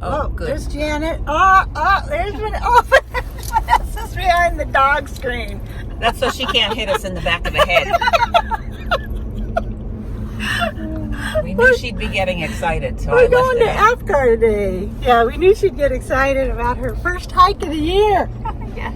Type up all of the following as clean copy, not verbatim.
Oh, good. There's Janet. There's Vanessa's behind the dog screen. That's so she can't hit us in the back of the head. We knew she'd be getting excited, so We're going to Apgar today. Yeah, we knew she'd get excited about her first hike of the year. Yeah.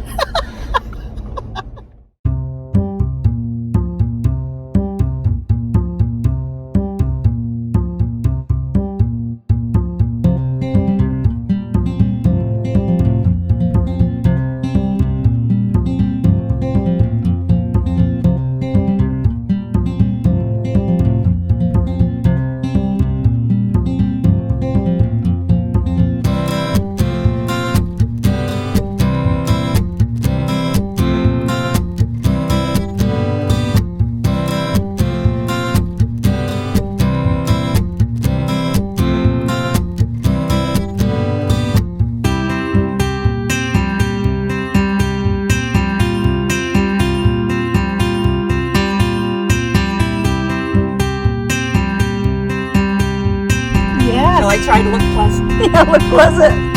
So I try to look pleasant. Yeah, look pleasant.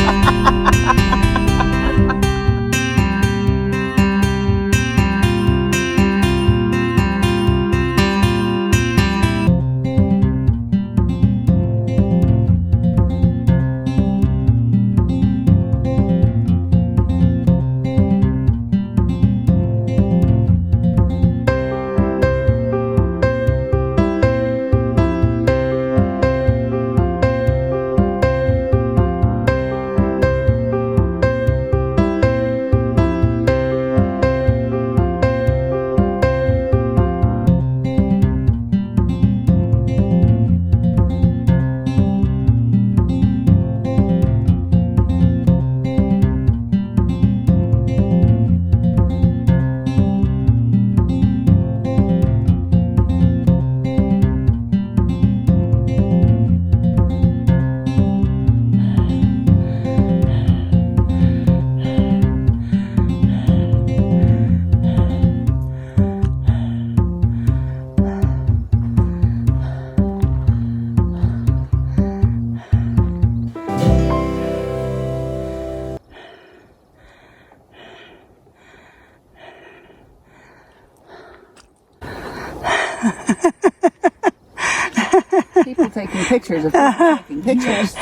People taking pictures of people taking pictures.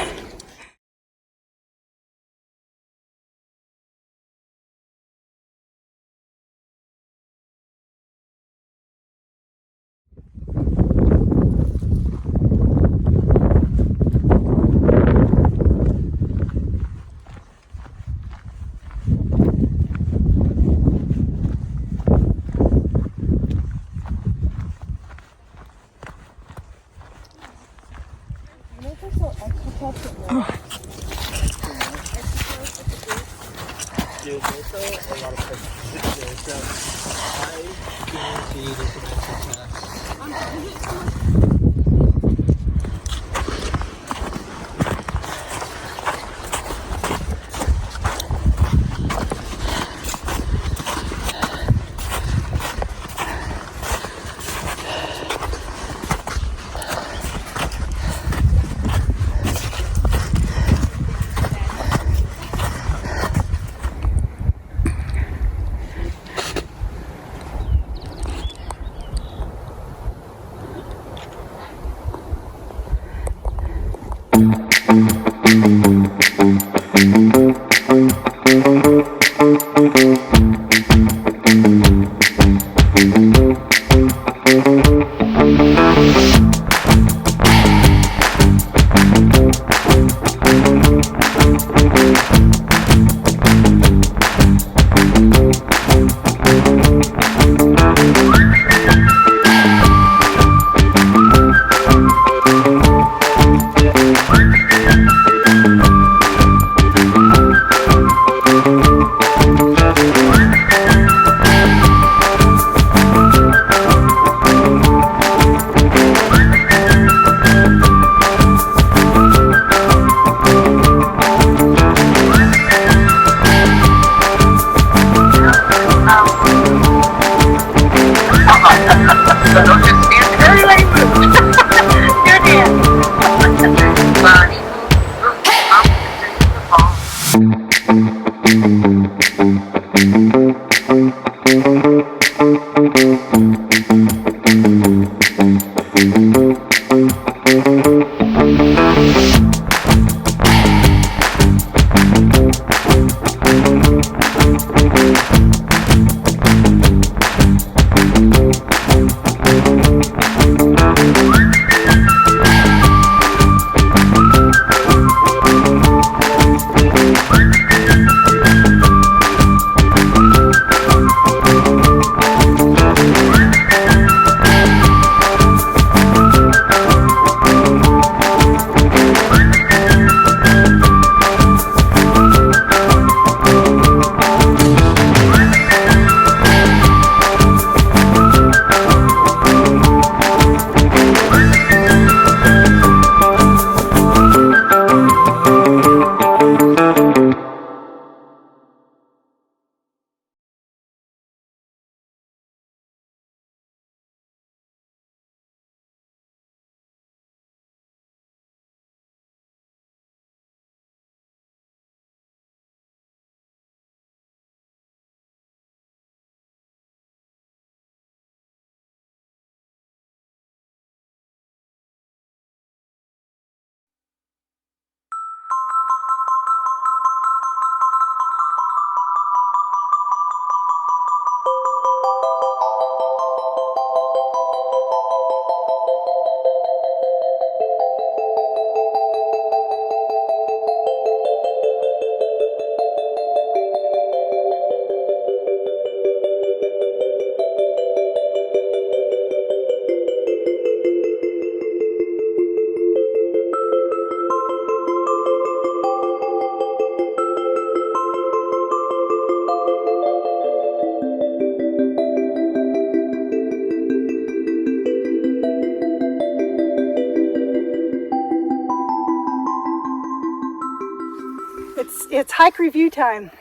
It's hike review time.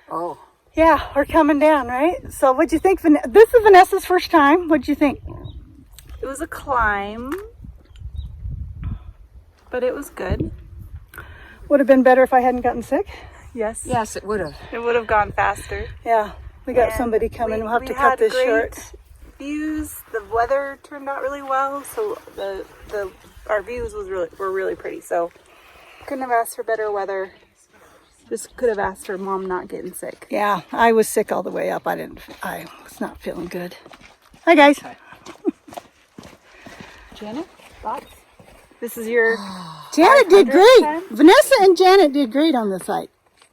Oh. Yeah, we're coming down, right? So what'd you think? This is Vanessa's first time. What'd you think? It was a climb, but it was good. Would have been better if I hadn't gotten sick. Yes. Yes, it would have. It would have gone faster. Yeah, we got And somebody coming. We'll have to we cut had this great short. Views. The weather turned out really well, so our views were really pretty. So couldn't have asked for better weather. Just could have asked for Mom not getting sick. Yeah, I was sick all the way up. I was not feeling good. Hi guys. Janet, thoughts? This is your Janet did 500th great. time? Vanessa and Janet did great on this hike.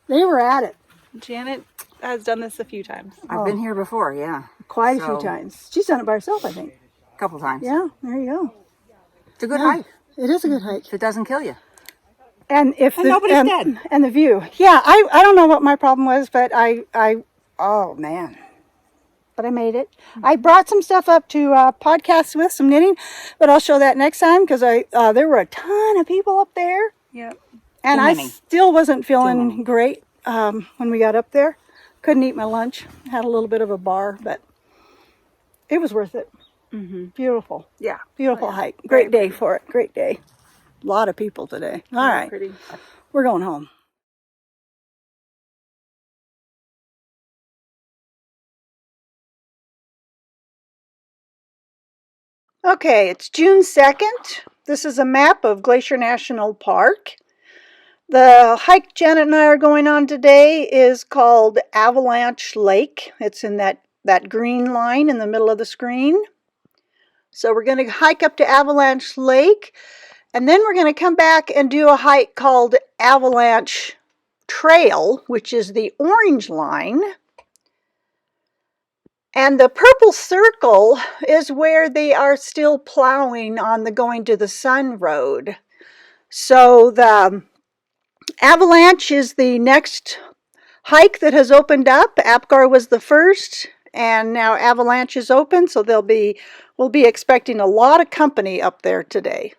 They were at it Janet has done this a few times. I've been here before, yeah. quite a So- few times. She's done it by herself, I think. A couple times. Yeah, there you go. It's a good Yeah, hike. it is a good hike. If it doesn't kill you. And if And nobody's dead. And the view. Yeah, I don't know what my problem was, but oh man. But I made it. I brought some stuff up to podcast with, some knitting, but I'll show that next time because there were a ton of people up there. Yep. And Too I many. still wasn't feeling many. great when we got up there. Couldn't eat my lunch. Had a little bit of a bar, but it was worth it. Mm-hmm. Beautiful. Yeah. Beautiful Oh, yeah. hike. Great day for it. Great day. A lot of people today. All right. Pretty. We're going home. Okay, it's June 2nd. This is a map of Glacier National Park. The hike Janet and I are going on today is called Avalanche Lake. It's in that green line in the middle of the screen. So we're going to hike up to Avalanche Lake, and then we're going to come back and do a hike called Avalanche Trail, which is the orange line. And the purple circle is where they are still plowing on the Going to the Sun road. So the Avalanche is the next hike that has opened up. Apgar was the first, and now Avalanche is open, so we'll be expecting a lot of company up there today.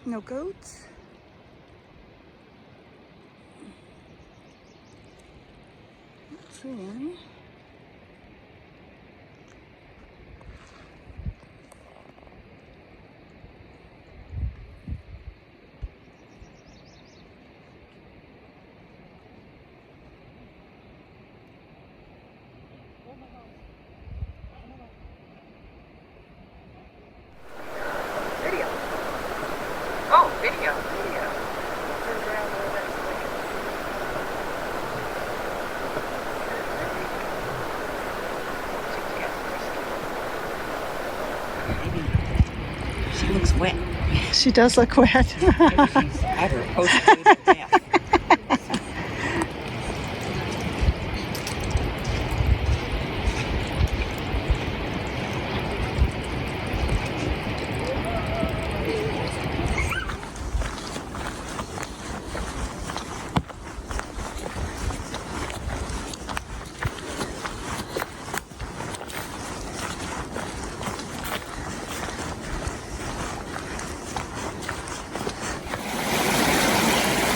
No goats. Let's see any. Video. Oh, video. Video. Turn around a little bit so they can. She looks wet. She does look wet. Maybe she's at her post-nasal bath.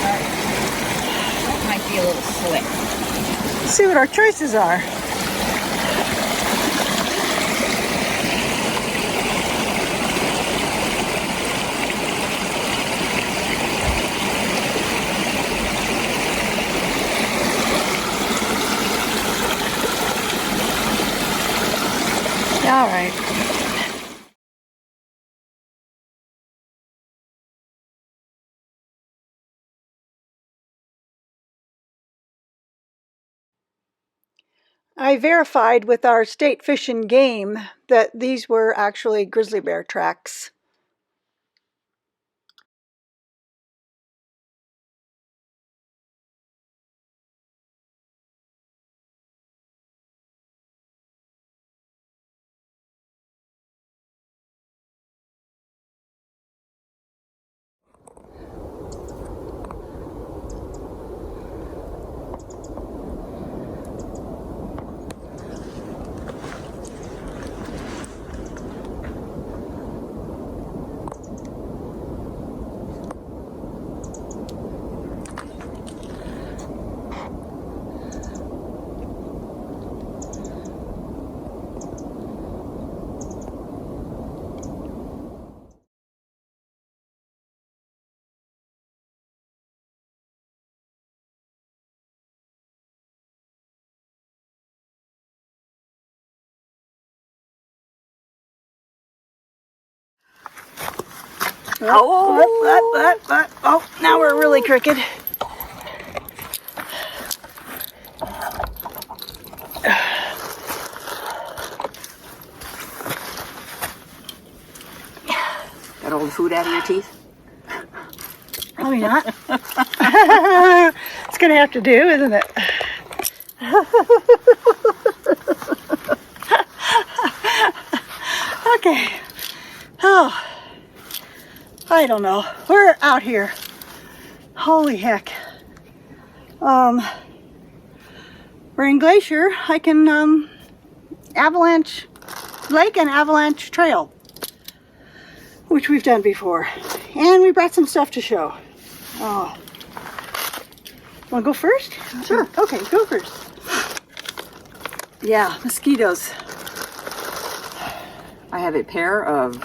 That might be a little slick. Let's see what our choices are. All right. I verified with our state fish and game that these were actually grizzly bear tracks. Oh, now we're really crooked. Got all the food out of your teeth? Probably not. It's going to have to do, isn't it? Okay. Oh, I don't know. We're out here. Holy heck. We're in Glacier hiking Avalanche Lake and Avalanche Trail, which we've done before. And we brought some stuff to show. Oh. Want to go first? Sure. Okay, go first. Yeah, mosquitoes. I have a pair of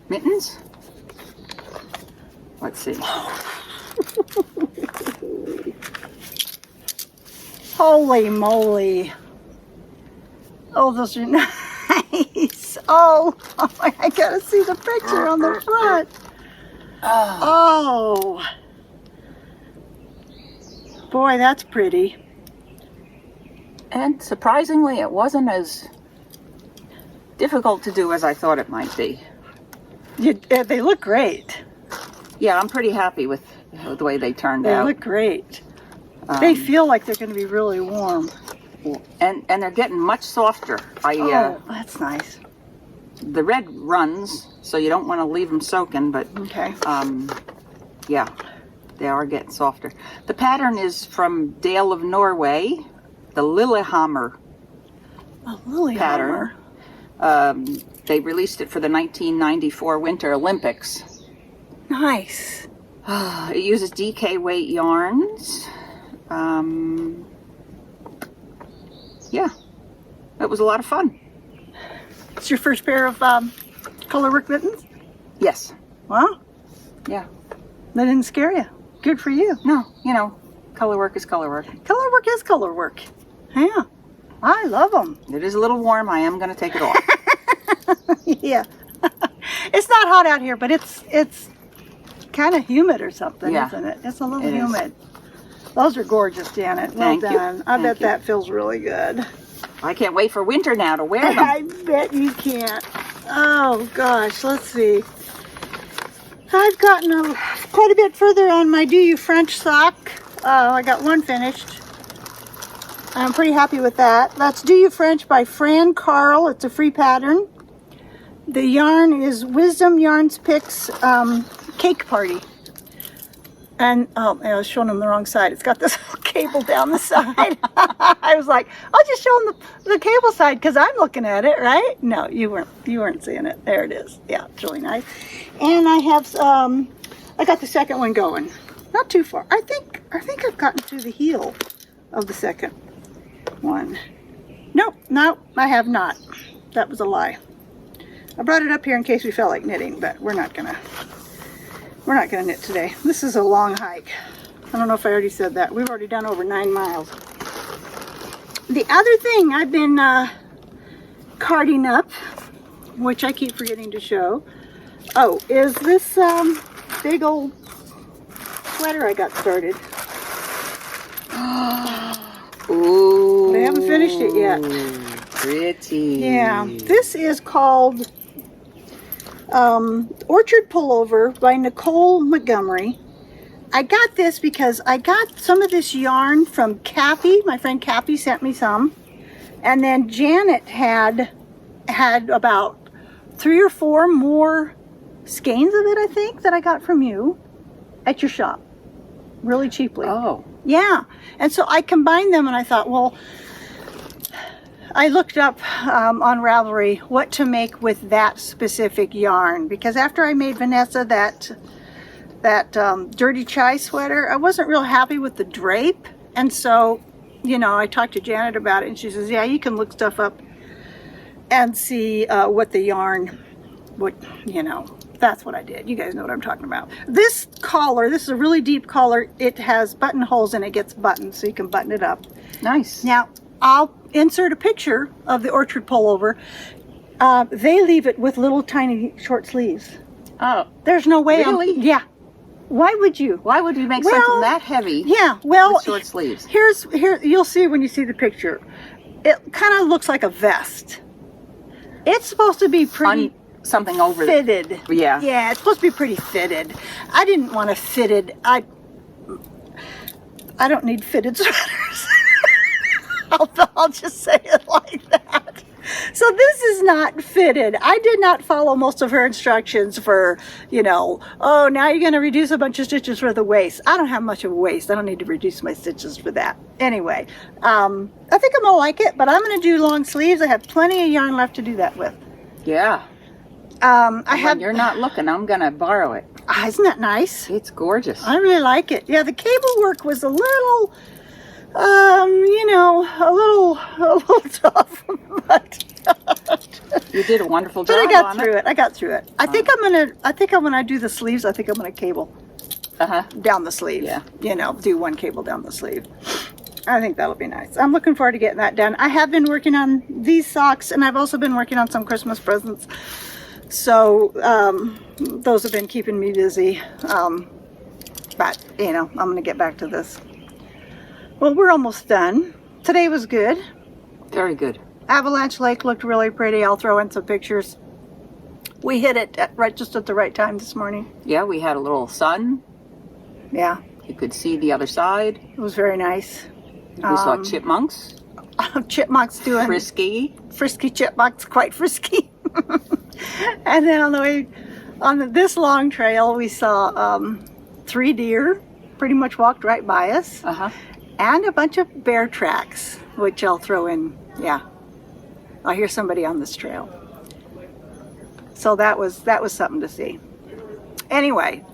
mittens. Let's see. Holy moly. Oh, those are nice. Oh, I gotta see the picture on the front. Oh. Boy, that's pretty. And surprisingly, it wasn't as difficult to do as I thought it might be. They look great. Yeah, I'm pretty happy with the way they turned They out. look great. They feel like they're going to be really warm. And they're getting much softer. Oh, that's nice. The red runs, so you don't want to leave them soaking, but Okay. yeah, they are getting softer. The pattern is from Dale of Norway, the Lillehammer Oh, Lily pattern. They released it for the 1994 Winter Olympics. Nice. It uses DK weight yarns. Yeah, it was a lot of fun. It's your first pair of colorwork mittens? Yes. Wow. Yeah. That didn't scare you. Good for you. No, you know, color work is color work. Colorwork is colorwork. Yeah. I love them. It is a little warm. I am going to take it off. Yeah. It's not hot out here, but it's kind of humid or something, Yeah. isn't it? It's a little It is. humid. Those are gorgeous, Janet. Well Thank you. done. I bet Thank you. that feels really good. I can't wait for winter now to wear them. I bet you can't. Oh gosh, let's see. I've gotten quite a bit further on my Do You French sock. I got one finished. I'm pretty happy with that. That's Do You French by Fran Carl. It's a free pattern. The yarn is Wisdom Yarns Picks Cake Party. And I was showing them the wrong side. It's got this little cable down the side. I was like, I'll just show them the cable side because I'm looking at it, right? No, you weren't seeing it. There it is. Yeah, it's really nice. And I have I got the second one going. Not too far. I think I've gotten to the heel of the second one. Nope, no, I have not. That was a lie. I brought it up here in case we felt like knitting, but we're not gonna knit today. This is a long hike. I don't know if I already said that. We've already done over 9 miles. The other thing I've been carding up, which I keep forgetting to show, is this big old sweater I got started. Ooh. But I haven't finished it yet. Pretty. Yeah, this is called Orchard Pullover by Nicole Montgomery. I got this because I got some of this yarn from Cappy. My friend Cappy sent me some. And then Janet had about 3 or 4 more skeins of it, I think, that I got from you at your shop. Really cheaply. Oh. Yeah. And so I combined them and I thought, well, I looked up on Ravelry what to make with that specific yarn, because after I made Vanessa that Dirty Chai sweater, I wasn't real happy with the drape. And so, you know, I talked to Janet about it and she says, yeah, you can look stuff up and see what the yarn would, you know. That's what I did. You guys know what I'm talking about. This collar, this is a really deep collar. It has buttonholes and it gets buttoned so you can button it up. Nice. Now, I'll insert a picture of the Orchard Pullover. They leave it with little tiny short sleeves. Oh. There's no way. Really? Yeah. Why would you? Why would you make something that heavy? Yeah. Well, with short sleeves. Here you'll see when you see the picture. It kind of looks like a vest. It's supposed to be pretty something over fitted. Yeah. Yeah, it's supposed to be pretty fitted. I didn't want a fitted. I don't need fitted sweaters. I'll just say it like that. So this is not fitted. I did not follow most of her instructions for, you know, oh, now you're going to reduce a bunch of stitches for the waist. I don't have much of a waist. I don't need to reduce my stitches for that. Anyway, I think I'm going to like it, but I'm going to do long sleeves. I have plenty of yarn left to do that with. Yeah. When you're not looking, I'm going to borrow it. Isn't that nice? It's gorgeous. I really like it. Yeah, the cable work was a little, you know, a little tough, but you did a wonderful job. But I got through it. I got through it. I think when I do the sleeves, I think I'm gonna cable down the sleeve. Yeah. You know, do one cable down the sleeve. I think that'll be nice. I'm looking forward to getting that done. I have been working on these socks, and I've also been working on some Christmas presents. So those have been keeping me busy. But you know, I'm gonna get back to this. Well, we're almost done. Today was good. Very good. Avalanche Lake looked really pretty. I'll throw in some pictures. We hit it just at the right time this morning. Yeah, we had a little sun. Yeah. You could see the other side. It was very nice. We saw chipmunks. Chipmunks doing frisky chipmunks, quite frisky. And then on this long trail, we saw 3 deer. Pretty much walked right by us. And a bunch of bear tracks, which I'll throw in. Yeah, I hear somebody on this trail. So that was something to see. Anyway,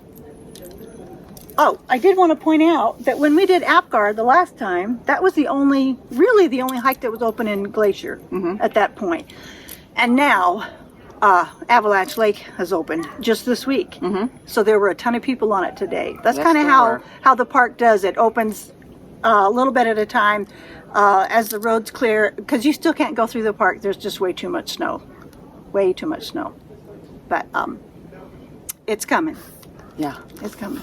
Oh, I did want to point out that when we did Apgar the last time, that was really the only hike that was open in Glacier at that point. And now, Avalanche Lake has opened just this week. So there were a ton of people on it today. That's Yes, kind of there were. how the park does it. Opens a little bit at a time as the roads clear, because you still can't go through the park. There's just way too much snow. Way too much snow. But it's coming. Yeah. It's coming.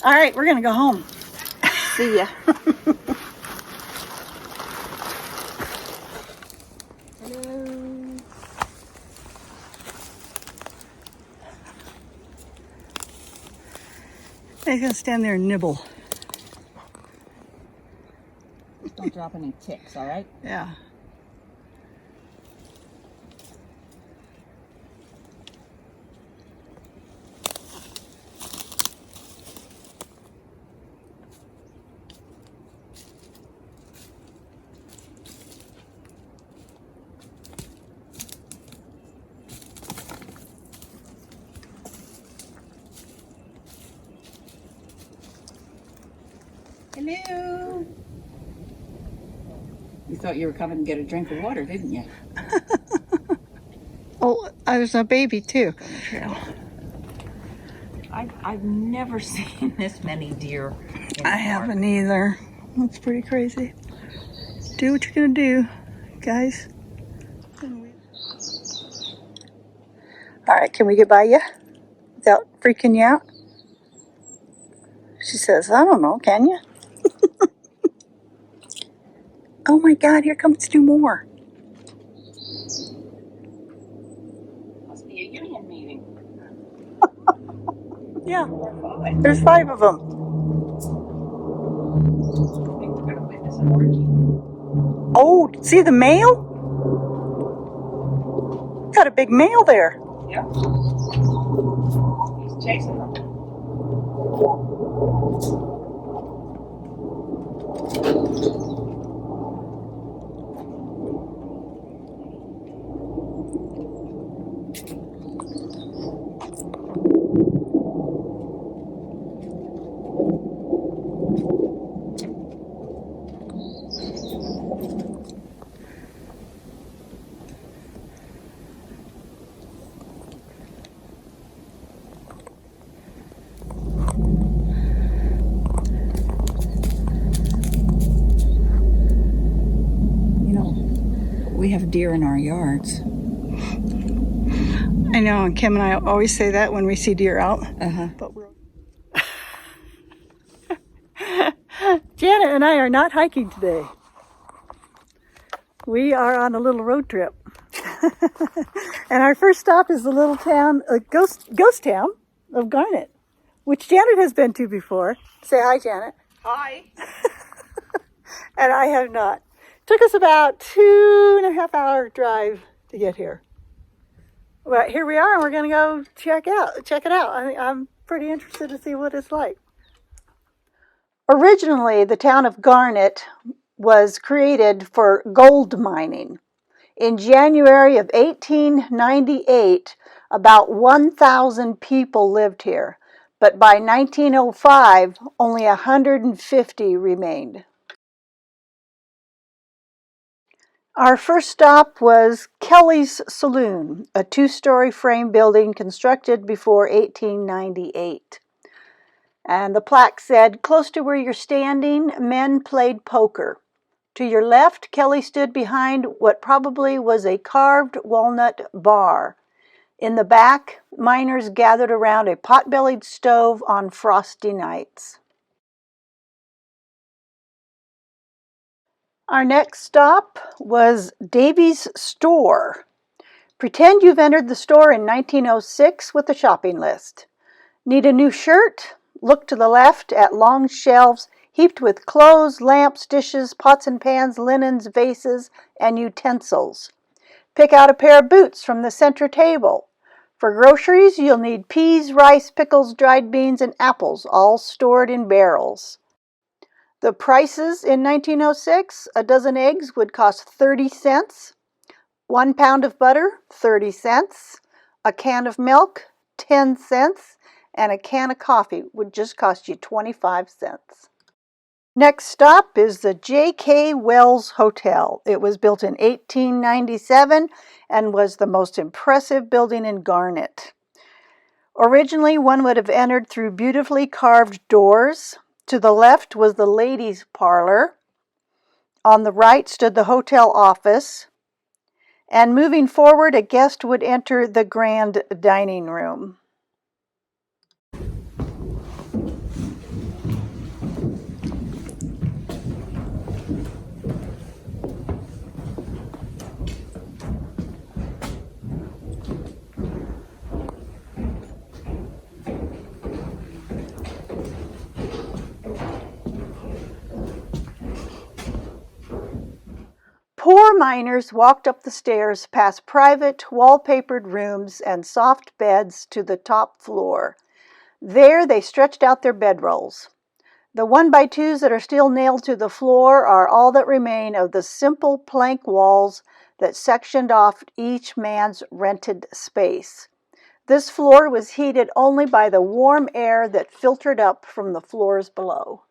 All right, we're going to go home. See ya. He's going to stand there and nibble. Don't drop any ticks, all right? Yeah. Hello. You thought you were coming to get a drink of water, didn't you? Oh, I was a baby too. I've never seen this many deer. I haven't either. That's pretty crazy. Do what you're going to do, guys. All right, can we get by you without freaking you out? She says, I don't know, can you? Oh my God, here comes two more. Must be a union meeting. Yeah, there's 5 of them. I think we're going to witness an orgy. Oh, see the male? Got a big male there. Yeah. He's chasing them. We have deer in our yards. I know, and Kim and I always say that when we see deer out. But Janet and I are not hiking today. We are on a little road trip. And our first stop is the little town, ghost town of Garnet, which Janet has been to before. Say hi, Janet. Hi. And I have not. Took us about 2.5 hour drive to get here. But here we are, and we're going to go check it out. I'm pretty interested to see what it's like. Originally, the town of Garnet was created for gold mining. In January of 1898, about 1,000 people lived here, but by 1905, only 150 remained. Our first stop was Kelly's Saloon, a 2-story frame building constructed before 1898. And the plaque said, close to where you're standing, men played poker. To your left, Kelly stood behind what probably was a carved walnut bar. In the back, miners gathered around a pot-bellied stove on frosty nights. Our next stop was Davy's Store. Pretend you've entered the store in 1906 with a shopping list. Need a new shirt? Look to the left at long shelves heaped with clothes, lamps, dishes, pots and pans, linens, vases, and utensils. Pick out a pair of boots from the center table. For groceries, you'll need peas, rice, pickles, dried beans, and apples, all stored in barrels. The prices in 1906, a dozen eggs would cost 30 cents, 1 pound of butter, 30 cents, a can of milk, 10 cents, and a can of coffee would just cost you 25 cents. Next stop is the J.K. Wells Hotel. It was built in 1897 and was the most impressive building in Garnet. Originally, one would have entered through beautifully carved doors. To the left was the ladies' parlor. On the right stood the hotel office. And moving forward, a guest would enter the grand dining room. Poor miners walked up the stairs past private, wallpapered rooms and soft beds to the top floor. There they stretched out their bedrolls. The 1x2s that are still nailed to the floor are all that remain of the simple plank walls that sectioned off each man's rented space. This floor was heated only by the warm air that filtered up from the floors below.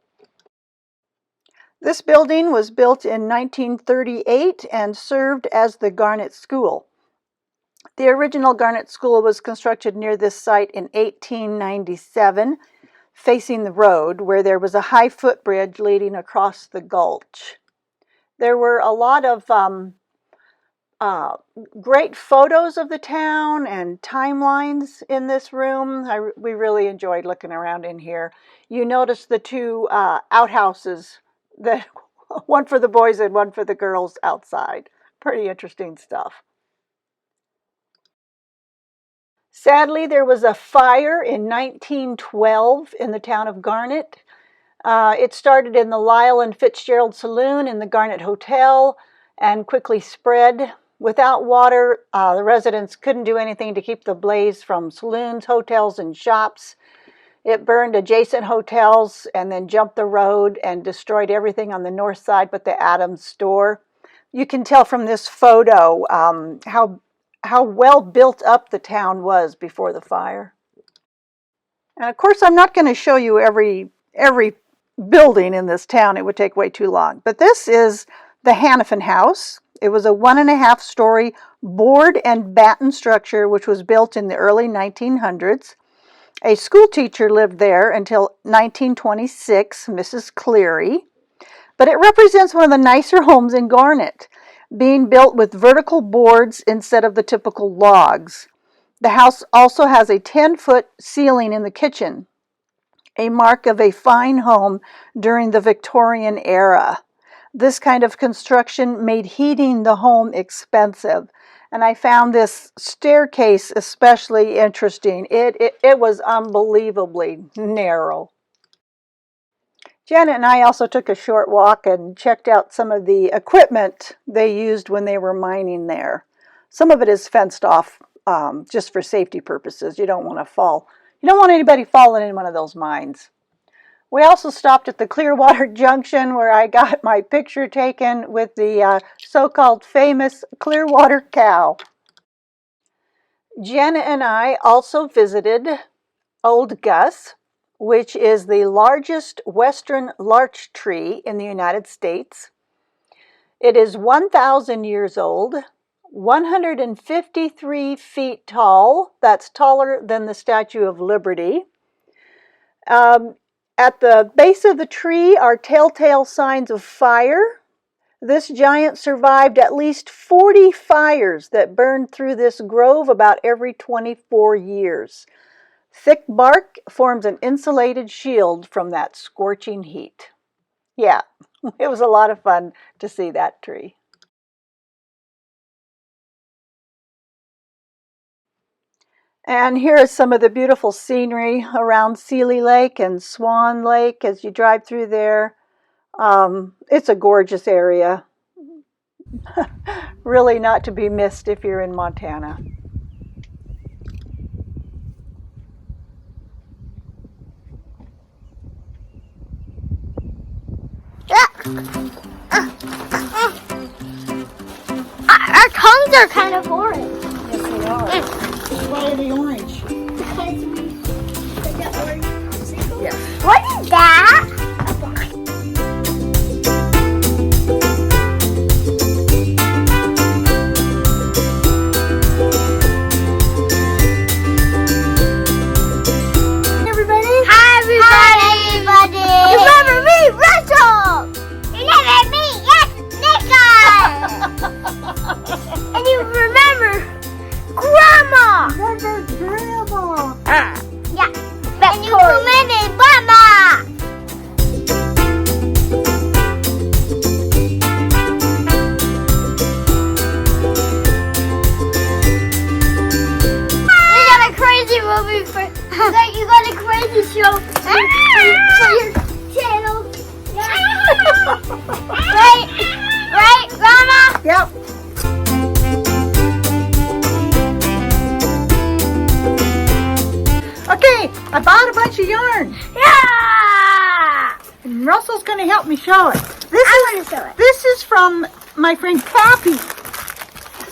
This building was built in 1938 and served as the Garnet School. The original Garnet School was constructed near this site in 1897, facing the road, where there was a high footbridge leading across the gulch. There were a lot of great photos of the town and timelines in this room. We really enjoyed looking around in here. You notice the two outhouses, one for the boys and one for the girls outside. Pretty interesting stuff. Sadly, there was a fire in 1912 in the town of Garnet. It started in the Lyle and Fitzgerald Saloon in the Garnet Hotel and quickly spread. Without water, the residents couldn't do anything to keep the blaze from saloons, hotels, and shops. It burned adjacent hotels and then jumped the road and destroyed everything on the north side but the Adams store. You can tell from this photo how well built up the town was before the fire. And of course, I'm not going to show you every building in this town. It would take way too long. But this is the Hannafin House. It was a 1.5-story board and batten structure which was built in the early 1900s. A school teacher lived there until 1926, Mrs. Cleary. But it represents one of the nicer homes in Garnet, being built with vertical boards instead of the typical logs. The house also has a 10-foot ceiling in the kitchen, a mark of a fine home during the Victorian era. This kind of construction made heating the home expensive, and I found this staircase especially interesting. It was unbelievably narrow. Janet and I also took a short walk and checked out some of the equipment they used when they were mining there. Some of it is fenced off just for safety purposes. You don't want to fall. You don't want anybody falling in one of those mines. We also stopped at the Clearwater Junction where I got my picture taken with the so-called famous Clearwater cow. Jenna and I also visited Old Gus, which is the largest western larch tree in the United States. It is 1,000 years old, 153 feet tall. That's taller than the Statue of Liberty. At the base of the tree are telltale signs of fire. This giant survived at least 40 fires that burned through this grove about every 24 years. Thick bark forms an insulated shield from that scorching heat. Yeah, it was a lot of fun to see that tree. And here is some of the beautiful scenery around Seeley Lake and Swan Lake as you drive through there. It's a gorgeous area. Really not to be missed if you're in Montana. Our tongues are kind of orange. Yes, they are. Why are they orange? Because we What is that? Hi, everybody. Remember me, Russell. Remember me, yes, Nicole. And you remember Grandma. Remember Grandma. Yeah. And you remember Mama. You got a crazy movie for you got a crazy show for your channel. Right, Grandma? Yep. Okay, I bought a bunch of yarn. Yeah. And Russell's going to help me show it. I want to show it. This is from my friend Cappy.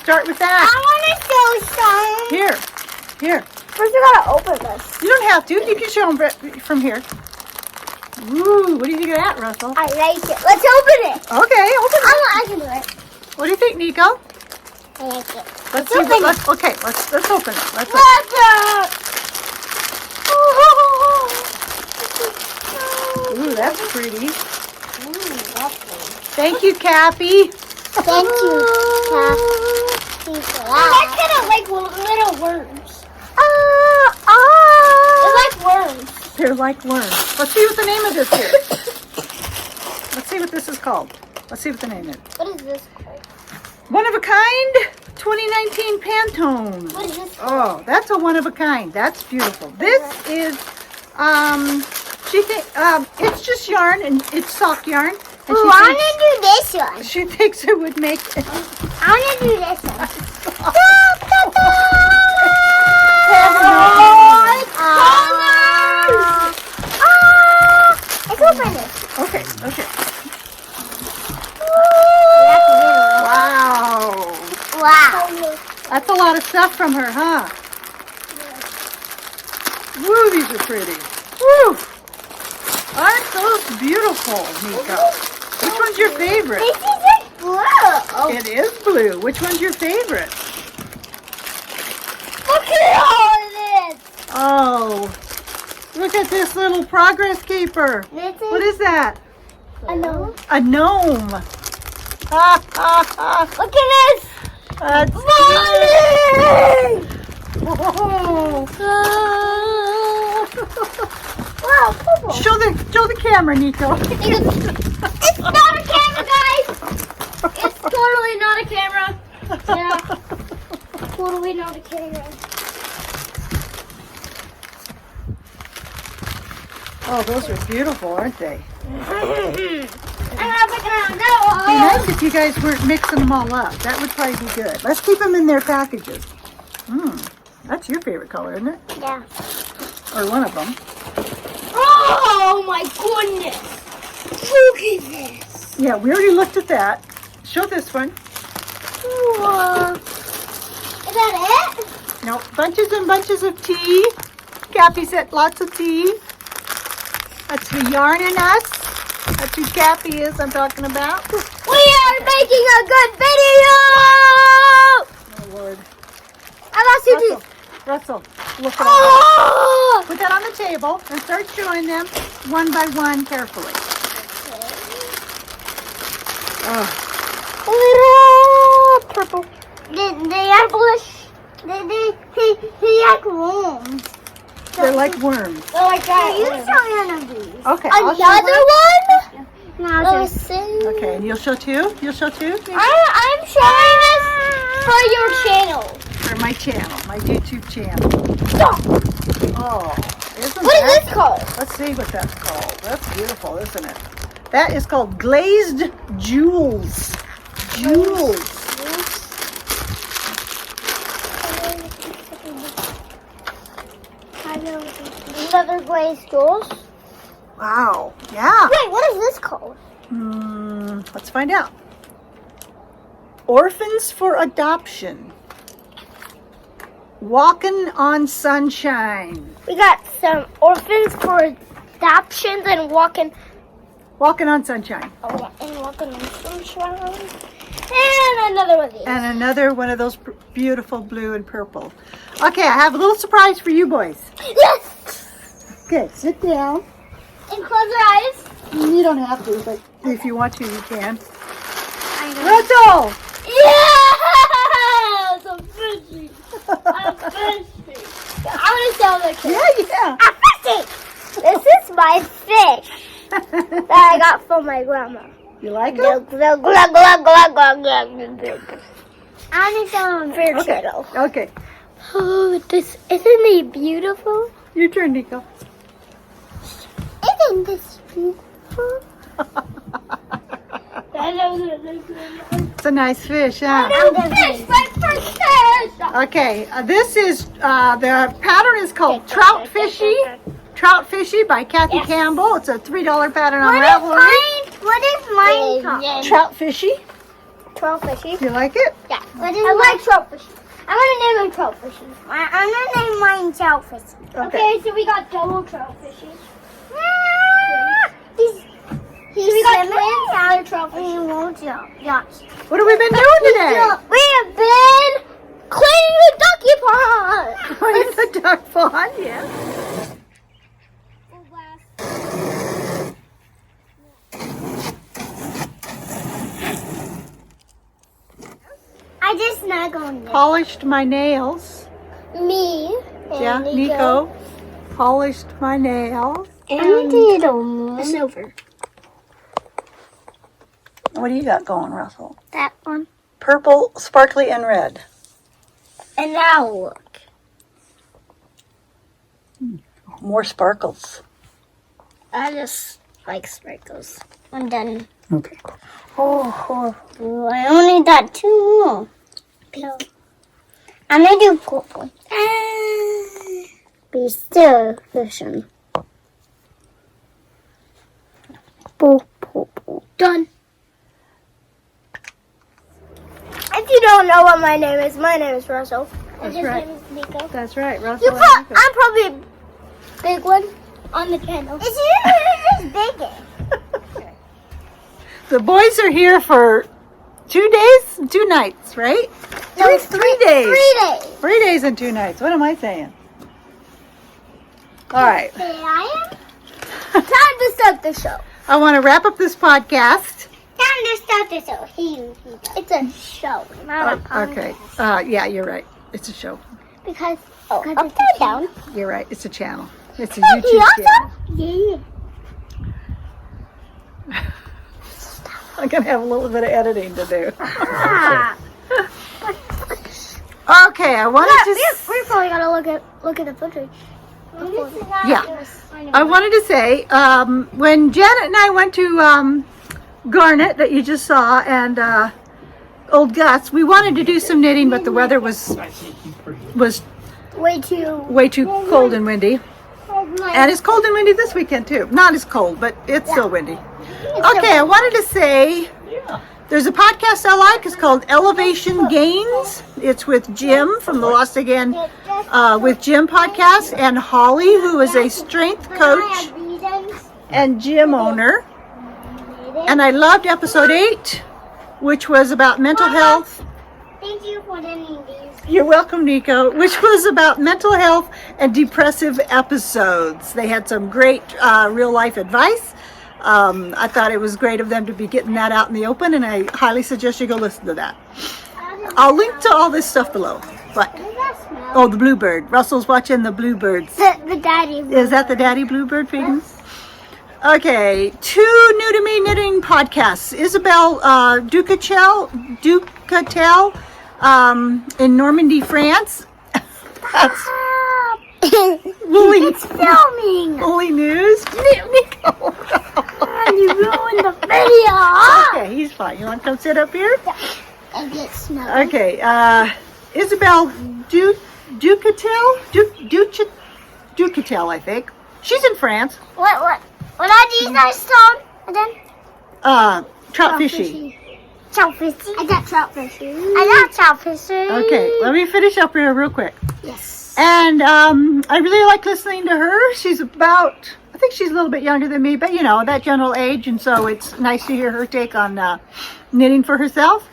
Start with that. I want to show some. Here. First, you gotta open this. You don't have to. You can show them from here. Ooh, what do you think of that, Russell? I like it. Let's open it. Okay, open it. I can do it. What do you think, Nico? I like it. Let's see. open Let's open it. Let's open it. Let's Ooh, that's pretty. that's pretty. Thank you, Cappy. Thank you, Kathy, for that. That's kind of like little worms. They're like worms. They're like worms. Let's see what the name of this is. Let's see what this is called. Let's see what the name is. What is this called? One of a kind 2019 Pantone. What is this? Oh, that's a one of a kind. That's beautiful. This is, it's just yarn and it's sock yarn. And Ooh, I want to do this one. she thinks it would make. I want to do this one. Let's open it. Okay. Wow. Wow. That's a lot of stuff from her, huh? Woo, these are pretty. Woo. Aren't those beautiful, Nico? Which one's your favorite? This is like blue. Oh. It is blue. Which one's your favorite? Look at all of this. Oh, look at this little progress keeper. This is What is that? a gnome. A gnome. Ha, ha, ha. Look at this. That's Mommy! Whoa. Wow, purple. Show the camera, Nico. It's not a camera, guys. It's totally not a camera. Yeah. Totally not a camera. Oh, those are beautiful, aren't they? I'm picking on It'd be that nice if you guys weren't mixing them all up. That would probably be good. Let's keep them in their packages. That's your favorite color, isn't it? one. Yeah. Or one of them. Oh my goodness. Look at this. Yeah, we already looked at that. Show this one. Whoa. Is that it? No, bunches and bunches of tea. Cappy said lots of tea. That's the yarn in us. That's who Cappy is I'm talking about. We are making a good video. Oh, Lord. I lost your teeth. Russell, look at all. Oh! Put that on the table and start showing them one by one carefully. Little purple. They are blush. They like worms. They're like worms. They're like that. You show one of these. Okay. I'll show Another her. one? Now let's see. Okay, and you'll show two? You'll show two? Maybe? I'm showing this for your channel. For my channel, my YouTube channel. Stop. Oh, isn't What that? is this called? Let's see what that's called. That's beautiful, isn't it? That is called glazed jewels. Jewels. Another glazed jewels. Wow. Yeah. Wait, what is this called? Let's find out. Orphans for Adoption. Walking on Sunshine. We got some orphans for adoptions and walking Walking on sunshine. walking on sunshine. And another one of these. And another one of those beautiful blue and purple. Okay, I have a little surprise for you boys. Yes! Okay, sit down. And close your eyes. You don't have to, but if you want to, you can. I know. Russell! Yes! I'm fishy. I'm fishy. I want to sell the kid. Yeah. I'm fishy. This is my fish that I got from my grandma. You like Glug, it? glug, glug, glug, glug, glug, glug, glug. I need some fish Okay. turtle. Okay. Oh, this isn't he beautiful? Your turn, Nico. Isn't this beautiful? It's a nice fish, huh? I'm the fish, my first fish. Okay, this is, the pattern is called Trout Fishy. Trout Fishy by Kathy Yes. Campbell. It's a $3 pattern on What is mine called? Trout Fishy. Trout fishy. You like it? Yeah. I like trout fishy. I'm gonna name him trout fishy. I'm gonna name mine trout fishy. Okay, so we got double trout fishy. So we got twins out of trout fishy. Yeah. What have we been doing today? We have been cleaning the ducky pond. Cleaning the duck pond, yeah. I just snug on this. Polished my nails. Me. Yeah, And Nico polished my nails. And the silver. What do you got going, Russell? That one. Purple, sparkly, and red. And now look. More sparkles. I just like sparkles. I'm done. Okay. Oh, I only got two more. Pink. I'm gonna do purple. Be still fishing. Purple. Done. If you don't know what my name is Russell. That's And right. his name is Nico. That's right, Russell. I'm probably a big one on the channel. It's usually just big. The boys are here for 2 days and 2 nights, right? No, 3 days. 3 days. 3 days and 2 nights. What am I saying? All right. There I am. Time to start the show. I want to wrap up this podcast. Time to start the show. It's a show, not a podcast. Okay. Yeah, you're right. It's a show. Because upside down. You're right. It's a channel. It's a YouTube channel. Yeah. I'm going to have a little bit of editing to do. Ah. Okay, I wanted to... We're probably gonna look at the footage. Yeah. I wanted to say, when Janet and I went to Garnet, that you just saw, and Old Gus, we wanted to do some knitting, but the weather was way too way too cold and windy. And it's cold and windy this weekend, too. Not as cold, but it's still windy. Okay, I wanted to say... There's a podcast I like. It's called Elevation Gains. It's with Jim from the Lost Again with Jim podcast, and Holly, who is a strength coach and gym owner. And I loved episode 8, which was about mental health. Thank you for doing these. You're welcome, Nico. Which was about mental health and depressive episodes. They had some great real life advice. I thought it was great of them to be getting that out in the open, and I highly suggest you go listen to that. I'll link to all this stuff below. But oh, the bluebird. Russell's watching the bluebirds. The daddy. Is that the daddy bluebird feeding? Okay, 2 new to me knitting podcasts. Isabel Ducatel in Normandy, France. That's It's filming. Woolly News. Nico. You ruined the video. Okay, he's fine. You want to come sit up here? And get snow. Okay, Isabel Ducatel, I think. She's in France. What are these guys called again? Trout fishy. Trout fishy. I got trout fishy. I got trout fishy. Okay, let me finish up here real quick. Yes. And I really like listening to her. She's about, I think think she's a little bit younger than me, but you know, that general age, and so it's nice to hear her take on knitting for herself.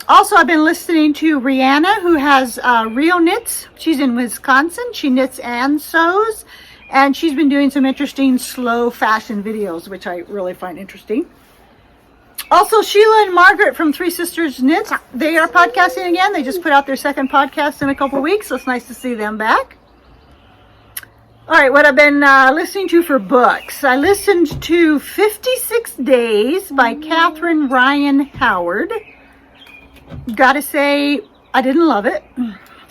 Also, I've been listening to Rihanna, who has Rio Knits. She's in Wisconsin. She knits and sews, and she's been doing some interesting slow fashion videos, which I really find interesting. Also, Sheila and Margaret from Three Sisters Knits, they are podcasting again. They just put out their second podcast in a couple weeks, so it's nice to see them back. All right, what I've been listening to for books. I listened to 56 Days by Catherine Ryan Howard. Gotta say, I didn't love it.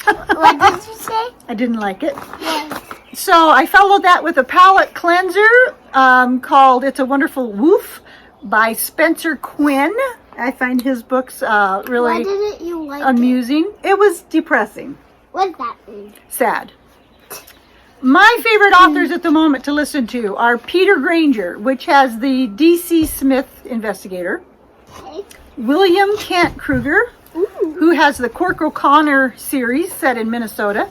What did you say? I didn't like it. Yes. So I followed that with a palette cleanser called It's a Wonderful Woof by Spencer Quinn. I find his books really Why didn't you like amusing. It was depressing. What does that mean? Sad. My favorite authors at the moment to listen to are Peter Granger, which has the D.C. Smith Investigator, Okay. William Kent Kruger, Ooh. who has the Cork O'Connor series set in Minnesota.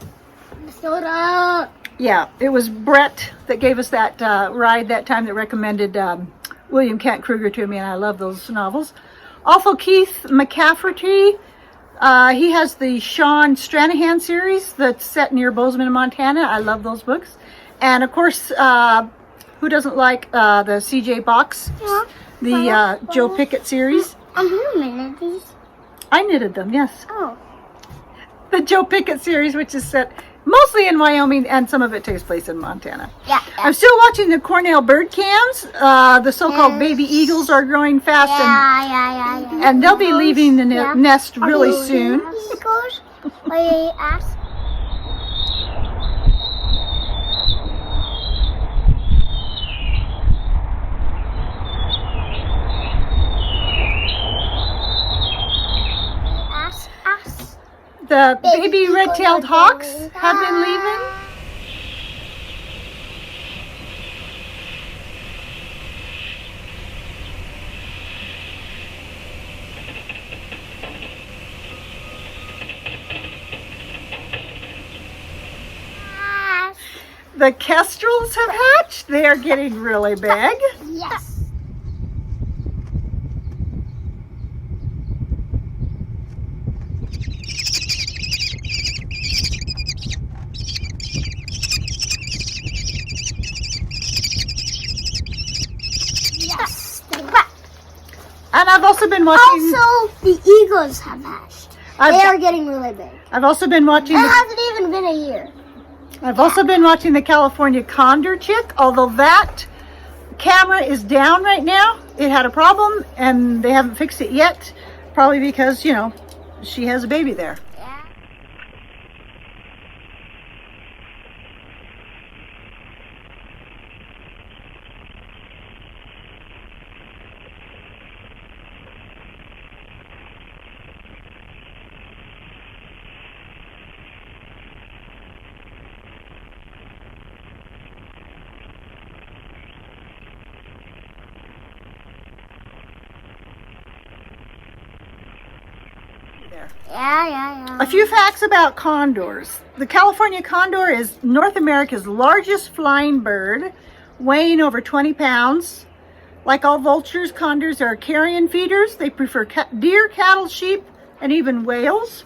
Soda. Yeah, it was Brett that gave us that ride that time that recommended William Kent Kruger to me, and I love those novels. Also, Keith McCafferty. He has the Sean Stranahan series that's set near Bozeman, Montana. I love those books. And of course, who doesn't like the C.J. Box, the Joe Pickett series? Who made these? I knitted them, yes. Oh. The Joe Pickett series, which is set mostly in Wyoming, and some of it takes place in Montana. Yeah. I'm still watching the Cornell bird cams. The so-called baby eagles are growing fast, Yeah. and they'll be leaving the nest really soon. Eagles? I asked. The baby red-tailed hawks have been leaving. The kestrels have hatched. They are getting really big. Yes. Yes. And I've also been watching. Also, the eagles have hatched. They are getting really big. I've also been watching. It hasn't even been a year. I've also been watching the California condor chick, although that camera is down right now. It had a problem and they haven't fixed it yet, probably because, you know, she has a baby there. Yeah. A few facts about condors. The California condor is North America's largest flying bird, weighing over 20 pounds. Like all vultures, condors are carrion feeders. They prefer deer, cattle, sheep, and even whales.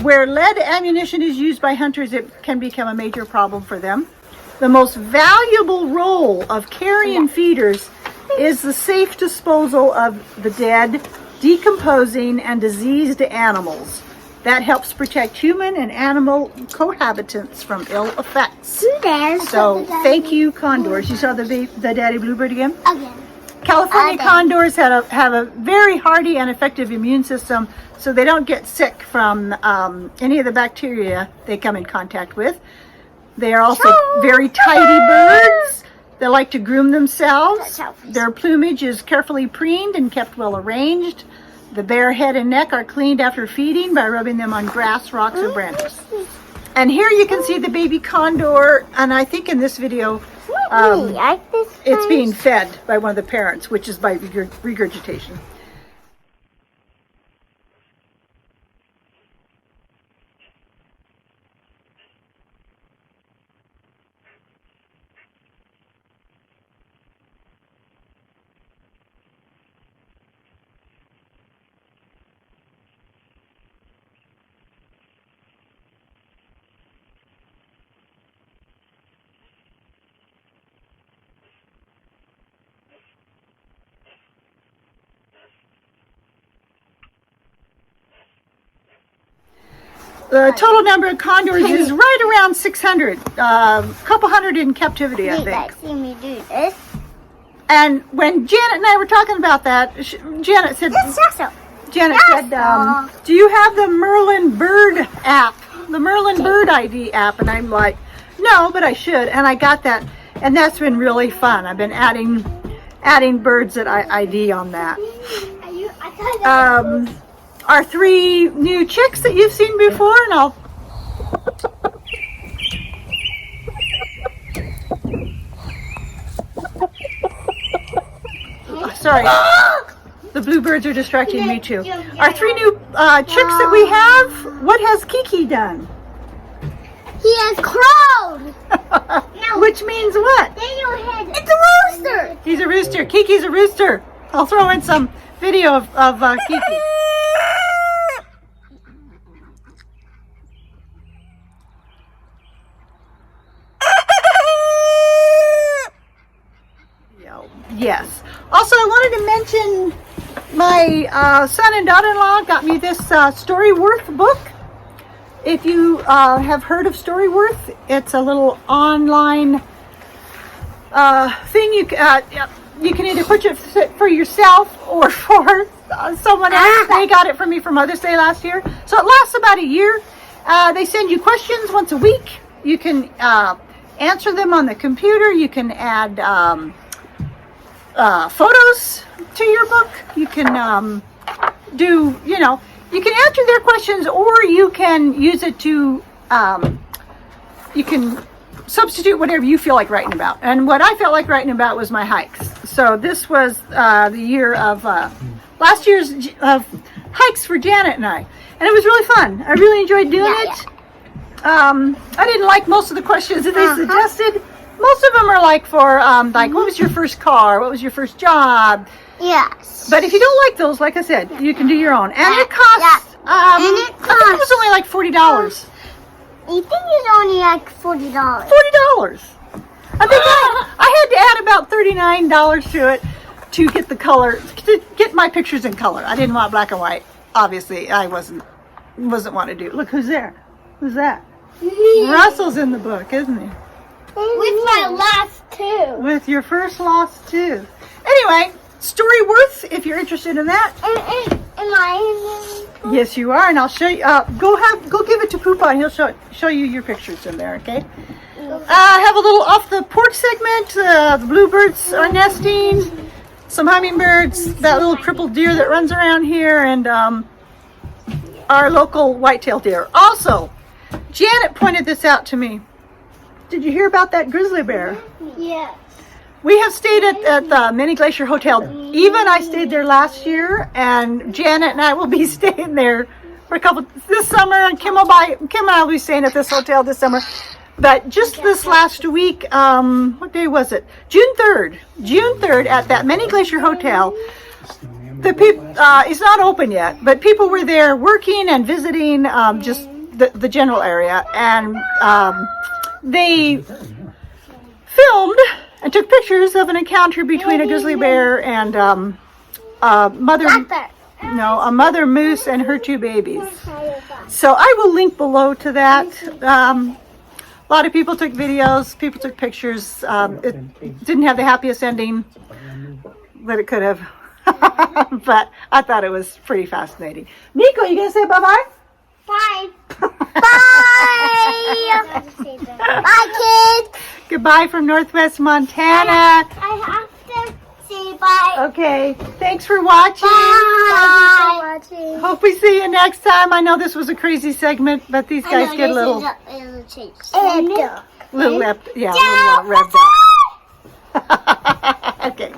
Where lead ammunition is used by hunters, it can become a major problem for them. The most valuable role of carrion feeders is the safe disposal of the dead, decomposing, and diseased animals. That helps protect human and animal cohabitants from ill effects. So thank you, condors. You saw the daddy bluebird again? Again. California condors have a very hardy and effective immune system, so they don't get sick from any of the bacteria they come in contact with. They are also very tidy birds. They like to groom themselves. Their plumage is carefully preened and kept well arranged. The bare head and neck are cleaned after feeding by rubbing them on grass, rocks, or branches. And here you can see the baby condor, and I think in this video, it's being fed by one of the parents, which is by regurgitation. The total number of condors is right around 600. Couple hundred in captivity, I You think. guys see me do this. And when Janet and I were talking about that, Janet said, This is also. do you have the Merlin Bird app? The Merlin Bird ID app? And I'm like, no, but I should. And I got that. And that's been really fun. I've been adding birds that I ID on that. Our 3 new chicks that you've seen before, and I'll sorry, the bluebirds are distracting me too. Our 3 new chicks that we have. What has Kiki done? He has crowed. Which means what? It's a rooster. He's a rooster. Kiki's a rooster. I'll throw in some video of Kiki. Yes. Also, I wanted to mention my son and daughter-in-law got me this Storyworth book. If you have heard of Storyworth, it's a little online thing. You can either purchase it for yourself or for someone else. They got it for me for Mother's Day last year. So it lasts about a year. They send you questions once a week. You can answer them on the computer. You can add photos to your book. You can do, you can answer their questions, or you can use it to, you can substitute whatever you feel like writing about. And what I felt like writing about was my hikes. So this was the year of, last year's of hikes for Janet and I. And it was really fun. I really enjoyed doing it. I didn't like most of the questions that they suggested. Most of them are like for, like, what was your first car? What was your first job? Yes. But if you don't like those, like I said, you can do your own. And it costs, I think it was only like $40. I think it's only like $40. $40. I think I had to add about $39 to it to get the color, to get my pictures in color. I didn't want black and white. Obviously, I wasn't wanting to do it. Look, who's there? Who's that? Russell's in the book, isn't he? With my last 2. With your first lost tooth. Anyway, Storyworth, if you're interested in that. Am I in the... Yes, you are, and I'll show you. Go give it to Poopa, and he'll show you your pictures in there. Okay. I have a little off the porch segment. The bluebirds are nesting. Some hummingbirds. That little crippled deer that runs around here, and our local white-tailed deer. Also, Janet pointed this out to me. Did you hear about that grizzly bear? Yes. We have stayed at the Mini Glacier Hotel. Even I stayed there last year, and Janet and I will be staying there for this summer. And Kim and I will be staying at this hotel this summer. But just this last week, what day was it? June 3rd at that Mini Glacier Hotel. The people, it's not open yet, but people were there working and visiting just the general area, and they filmed and took pictures of an encounter between a grizzly bear and a mother moose and her 2 babies. So I will link below to that. A lot of people took videos, people took pictures. It didn't have the happiest ending that it could have, but I thought it was pretty fascinating. Nico, you gonna say bye-bye? Bye. Bye. Bye, kids. Goodbye from Northwest Montana. I have to say bye. Okay, thanks for watching. Bye. Thank you for watching. Hope we see you next time. I know this was a crazy segment, but these guys get a little revved up. Okay.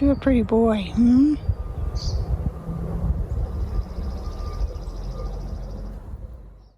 Aren't you a pretty boy? Hmm?